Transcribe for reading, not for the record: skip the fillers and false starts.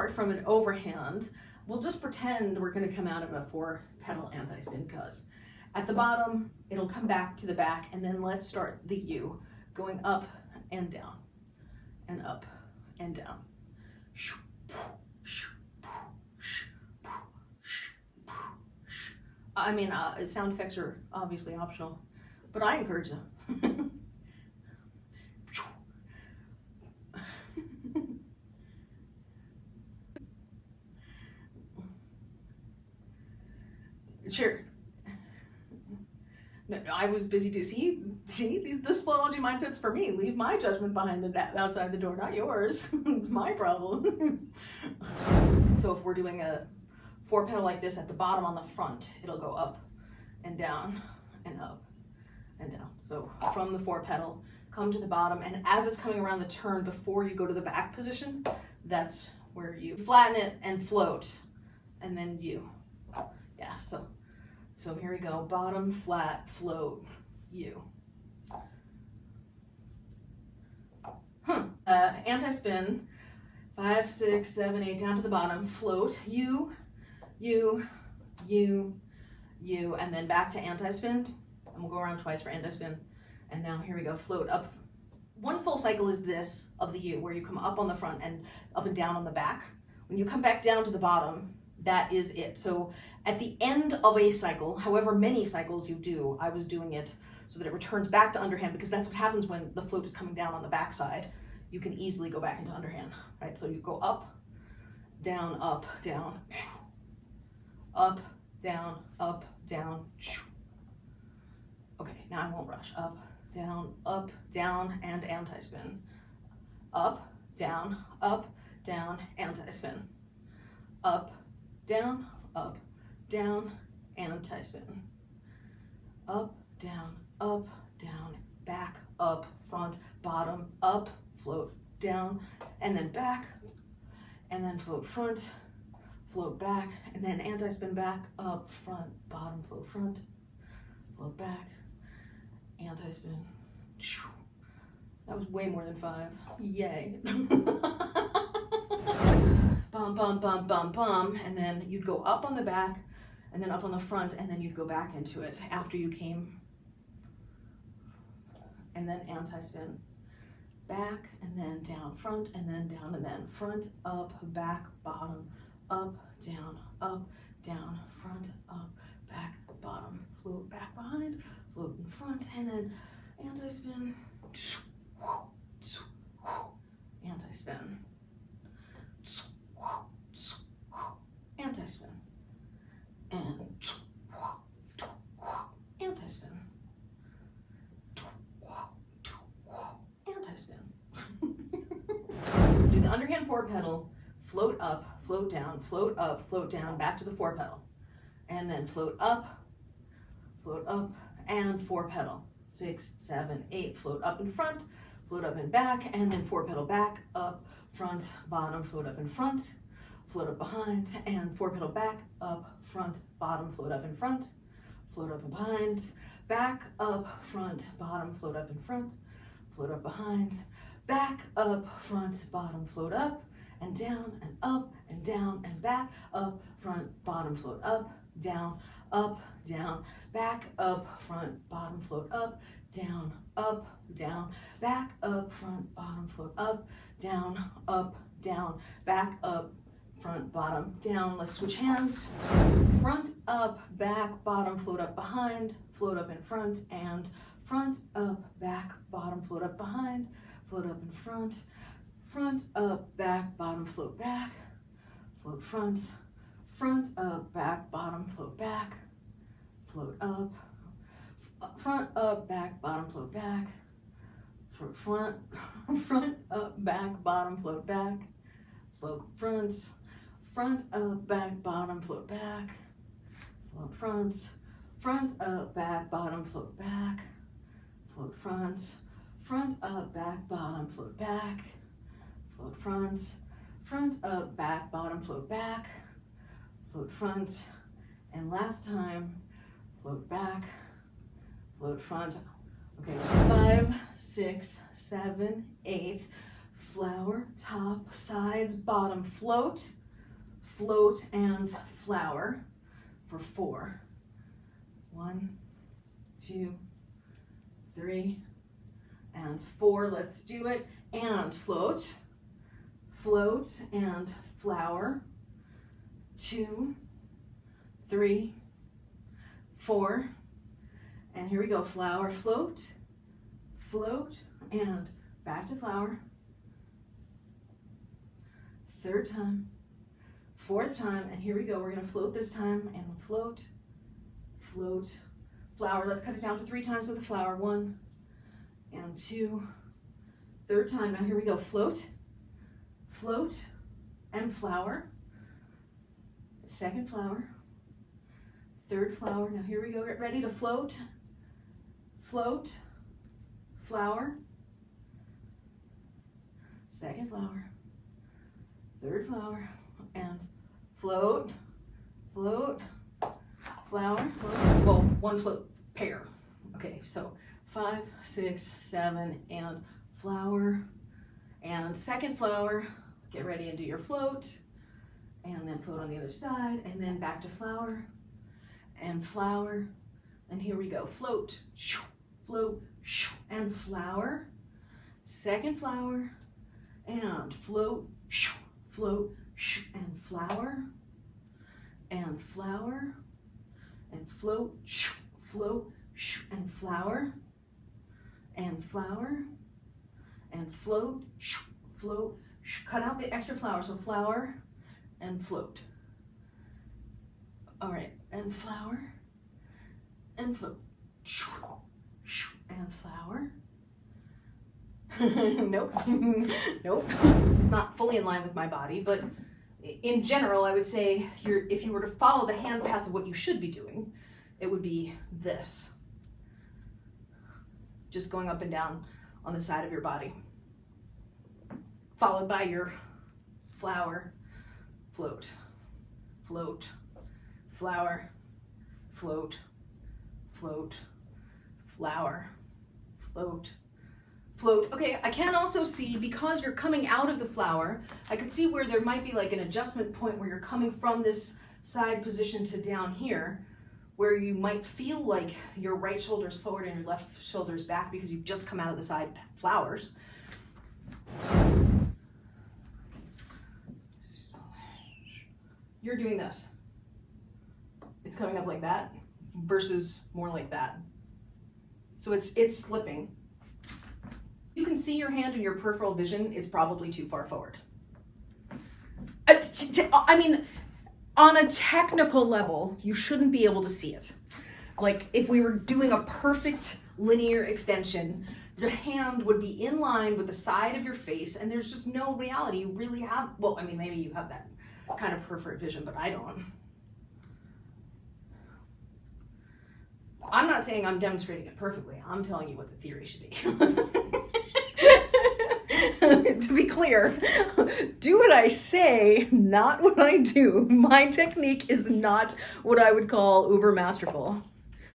start from an overhand. We'll just pretend we're going to come out of a 4-petal anti-spin, because at the bottom, it'll come back to the back, and then let's start the U, going up and down, and up and down. I mean, sound effects are obviously optional, but I encourage them. Sure. No, I was busy to see this flowology mindset's for me. Leave my judgment behind outside the door, not yours. It's my problem. So if we're doing a 4-petal like this at the bottom on the front, it'll go up and down and up and down. So from the 4-petal, come to the bottom, and as it's coming around the turn before you go to the back position, that's where you flatten it and float, and then U. Yeah, so here we go, bottom, flat, float, U. Anti-spin, 5, 6, 7, 8, down to the bottom, float, U, U, U, U, and then back to anti-spin, and we'll go around twice for anti-spin, and now here we go, float up. One full cycle is this of the U, where you come up on the front and up and down on the back. When you come back down to the bottom, that is it. So at the end of a cycle, however many cycles you do, I was doing it so that it returns back to underhand, because that's what happens when the float is coming down on the backside. You can easily go back into underhand, right? So you go up, down, up, down, up, down, okay, now I won't rush. Up, down, and anti-spin. Up, down, anti-spin. Up, down, anti-spin. Up, down, back, up, front, bottom, up, float, down, and then back, and then float front, float back, and then anti-spin back, up, front, bottom, float front, float back, anti-spin. That was way more than 5. Yay. Bum, bum, bum, bum, bum, and then you'd go up on the back, and then up on the front, and then you'd go back into it after you came, and then anti-spin. Back, and then down, front, and then down, and then front, up, back, bottom, up, down, front, up, back, bottom, float back behind, float in front, and then anti-spin, anti-spin, anti-spin, and anti-spin, anti-spin. Do the underhand 4-petal, float up, float down, float up, float down, back to the 4-petal, and then float up, and 4-petal. 6, 7, 8, float up in front, float up and back, and then 4-petal back, up, front, bottom, float up in front, float up behind, and 4-petal back, up, front, bottom, float up in front, float up and behind, back, up, front, bottom, float up in front, float up behind, back, up, front, bottom, float up, and down, and back, up, front, bottom, float up, down, back, up, front, bottom, float up, down, back, up, front, bottom, float up, down, back, up, front, bottom, down. Let's switch hands. Front, up, back, bottom, float up behind, float up in front, and front, up, back, bottom, float up behind, float up in front, up, back, bottom, float back, float front, up, back, bottom, float back, float up, front, up, back, bottom, float back, front, up, back, bottom, float back, float front, up, back, bottom, float back, float front, up, back, bottom, float back, float front, up, back, bottom, float back, float front, up, back, bottom, float back, float front, and last time, float back, float front. Okay, 5, 6, 7, 8, flower, top, sides, bottom, float, float, and flower for 4. 1, 2, 3, and 4. Let's do it. And float, float, and flower. 2, 3, 4. And here we go. Flower, float, float, and back to flower. 3rd time, 4th time, and here we go. We're going to float this time, and float, float, flower. Let's cut it down to 3 times with the flower. 1 and 2. 3rd time. Now here we go. Float, float, and flower. 2nd flower. 3rd flower. Now here we go. Get ready to float, float, flower. 2nd flower. 3rd flower, and float, float, flower. Well, 1 float pair. Okay, so 5, 6, 7, and flower, and 2nd flower. Get ready and do your float, and then float on the other side, and then back to flower, and flower, and here we go. Float, float, and flower. 2nd flower, and float, float, and flower, and flower, and float, float, and flower, and flower, and float, float, cut out the extra flower, so flower and float. All right, and flower, and float, and flower. Nope, nope, it's not fully in line with my body, but in general, I would say if you were to follow the hand path of what you should be doing, it would be this. Just going up and down on the side of your body, followed by your flower, float, float, flower, float, float, flower, float, float. Okay, I can also see, because you're coming out of the flower, I could see where there might be like an adjustment point where you're coming from this side position to down here, where you might feel like your right shoulder's forward and your left shoulder's back because you've just come out of the side flowers. You're doing this. It's coming up like that versus more like that. So it's slipping. You can see your hand in your peripheral vision, it's probably too far forward. I mean, on a technical level, you shouldn't be able to see it. Like if we were doing a perfect linear extension, your hand would be in line with the side of your face, and there's just no reality you really have. Well, I mean, maybe you have that kind of peripheral vision, but I don't. I'm not saying I'm demonstrating it perfectly. I'm telling you what the theory should be. To be clear, do what I say, not what I do. My technique is not what I would call uber masterful.